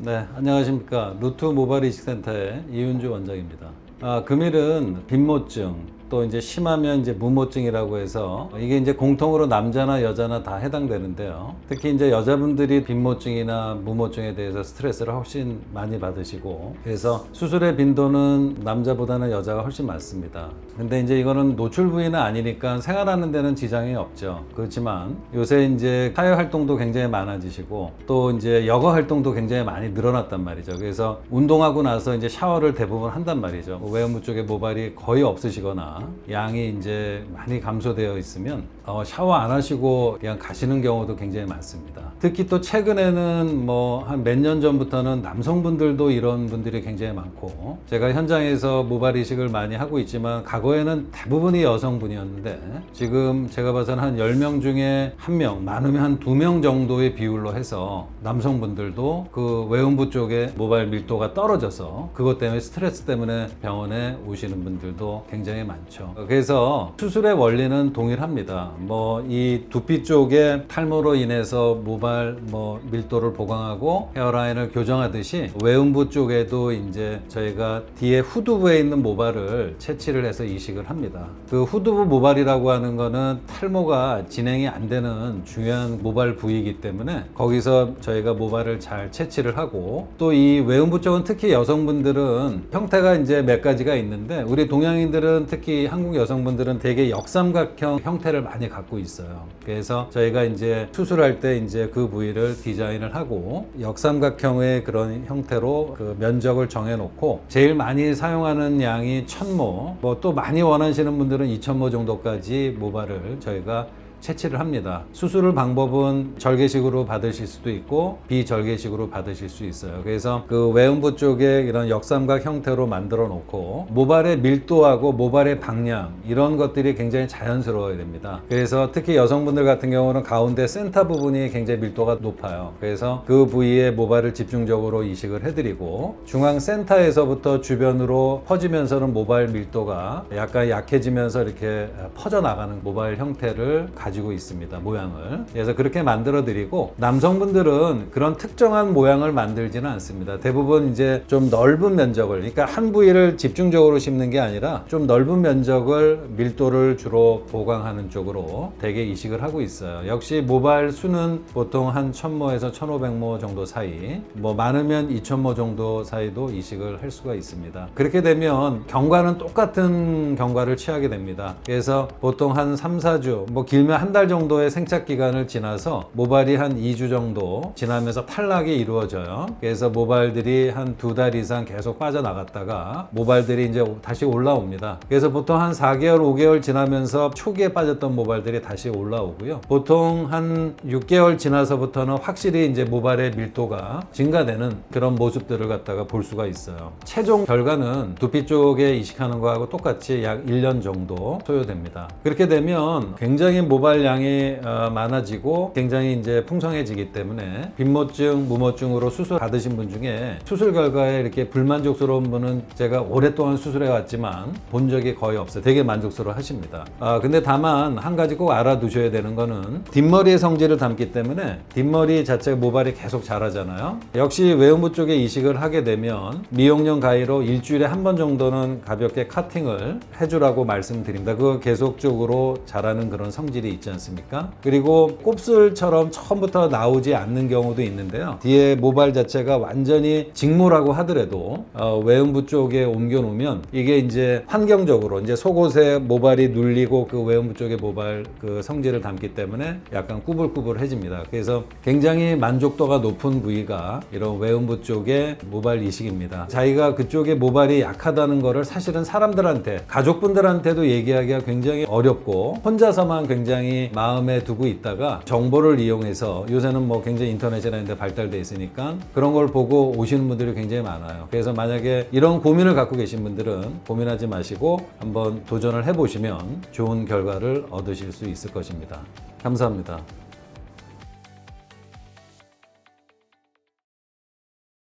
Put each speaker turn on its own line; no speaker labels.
네, 안녕하십니까. 루트 모바일 이식센터의 이윤주 원장입니다. 금일은 빈모증, 또 이제 심하면 이제 무모증이라고 해서 이게 이제 공통으로 남자나 여자나 다 해당되는데요. 특히 이제 여자분들이 빈모증이나 무모증에 대해서 스트레스를 훨씬 많이 받으시고, 그래서 수술의 빈도는 남자보다는 여자가 훨씬 많습니다. 근데 이제 이거는 노출 부위는 아니니까 생활하는 데는 지장이 없죠. 그렇지만 요새 이제 사회 활동도 굉장히 많아지시고, 또 이제 여가 활동도 굉장히 많이 늘어났단 말이죠. 그래서 운동하고 나서 이제 샤워를 대부분 한단 말이죠. 외음부 쪽에 모발이 거의 없으시거나 양이 이제 많이 감소되어 있으면 샤워 안 하시고 그냥 가시는 경우도 굉장히 많습니다. 특히 또 최근에는 뭐 한 몇 년 전부터는 남성분들도 이런 분들이 굉장히 많고, 제가 현장에서 모발 이식을 많이 하고 있지만 과거에는 대부분이 여성분이었는데 지금 제가 봐서는 한 10명 중에 1명, 많으면 한 2명 정도의 비율로 해서 남성분들도 그 외음부 쪽에 모발 밀도가 떨어져서 그것 때문에 스트레스 때문에 병원에 오시는 분들도 굉장히 많죠. 그래서 수술의 원리는 동일합니다. 뭐 이 두피 쪽에 탈모로 인해서 모발 밀도를 보강하고 헤어라인을 교정하듯이 외음부 쪽에도 이제 저희가 뒤에 후두부에 있는 모발을 채취를 해서 이식을 합니다. 그 후두부 모발이라고 하는 거는 탈모가 진행이 안 되는 중요한 모발 부위이기 때문에 거기서 저희가 모발을 잘 채취를 하고, 또 이 외음부 쪽은 특히 여성분들은 형태가 이제 몇 가지가 있는데, 우리 동양인들은 특히 한국 여성분들은 되게 역삼각형 형태를 많이 갖고 있어요. 그래서 저희가 이제 수술할 때 이제 그 부위를 디자인을 하고 역삼각형의 그런 형태로 그 면적을 정해 놓고, 제일 많이 사용하는 양이 1000모, 뭐 또 많이 원하시는 분들은 2000모 정도까지 모발을 저희가 채취를 합니다. 수술 방법은 절개식으로 받으실 수도 있고 비절개식으로 받으실 수 있어요. 그래서 그 외음부 쪽에 이런 역삼각 형태로 만들어 놓고 모발의 밀도하고 모발의 방향, 이런 것들이 굉장히 자연스러워야 됩니다. 그래서 특히 여성분들 같은 경우는 가운데 센터 부분이 굉장히 밀도가 높아요. 그래서 그 부위에 모발을 집중적으로 이식을 해드리고, 중앙 센터에서부터 주변으로 퍼지면서는 모발 밀도가 약간 약해지면서 이렇게 퍼져나가는 모발 형태를 가지고 있습니다. 모양을. 그래서 그렇게 만들어 드리고, 남성분들은 그런 특정한 모양을 만들지는 않습니다. 대부분 이제 좀 넓은 면적을, 그러니까 한 부위를 집중적으로 심는 게 아니라 좀 넓은 면적을 밀도를 주로 보강하는 쪽으로 대개 이식을 하고 있어요. 역시 모발 수는 보통 한 1000모에서 1500모 정도 사이, 뭐 많으면 2000모 정도 사이도 이식을 할 수가 있습니다. 그렇게 되면 경과는 똑같은 경과를 취하게 됩니다. 그래서 보통 한 3, 4주, 뭐 길면 한 달 정도의 생착 기간을 지나서 모발이 한 2주 정도 지나면서 탈락이 이루어져요. 그래서 모발들이 한 2달 이상 계속 빠져나갔다가 모발들이 이제 다시 올라옵니다. 그래서 보통 한 4개월, 5개월 지나면서 초기에 빠졌던 모발들이 다시 올라오고요. 보통 한 6개월 지나서부터는 확실히 이제 모발의 밀도가 증가되는 그런 모습들을 갖다가 볼 수가 있어요. 최종 결과는 두피 쪽에 이식하는 거하고 똑같이 약 1년 정도 소요됩니다. 그렇게 되면 굉장히 모발 양이 많아지고 굉장히 이제 풍성해지기 때문에 빈모증, 무모증으로 수술 받으신 분 중에 수술 결과에 이렇게 불만족스러운 분은 제가 오랫동안 수술해 왔지만 본 적이 거의 없어요. 되게 만족스러워 하십니다. 근데 다만 한 가지 꼭 알아두셔야 되는 거는, 뒷머리의 성질을 담기 때문에 뒷머리 자체가 모발이 계속 자라잖아요. 역시 외음부 쪽에 이식을 하게 되면 미용용 가위로 일주일에 한 번 정도는 가볍게 커팅을 해주라고 말씀드립니다. 그거 계속적으로 자라는 그런 성질이 있지 않습니까? 그리고 곱슬처럼 처음부터 나오지 않는 경우도 있는데요. 뒤에 모발 자체가 완전히 직모라고 하더라도 외음부 쪽에 옮겨 놓으면 이게 이제 환경적으로 이제 속옷에 모발이 눌리고 그 외음부 쪽에 모발 그 성질을 담기 때문에 약간 꾸불꾸불해집니다. 그래서 굉장히 만족도가 높은 부위가 이런 외음부 쪽의 모발 이식입니다. 자기가 그쪽에 모발이 약하다는 거를 사실은 사람들한테, 가족분들한테도 얘기하기가 굉장히 어렵고 혼자서만 굉장히 마음에 두고 있다가 정보를 이용해서, 요새는 뭐 굉장히 인터넷이나 이런 데 발달돼 있으니까 그런 걸 보고 오시는 분들이 굉장히 많아요. 그래서 만약에 이런 고민을 갖고 계신 분들은 고민하지 마시고 한번 도전을 해보시면 좋은 결과를 얻으실 수 있을 것입니다. 감사합니다.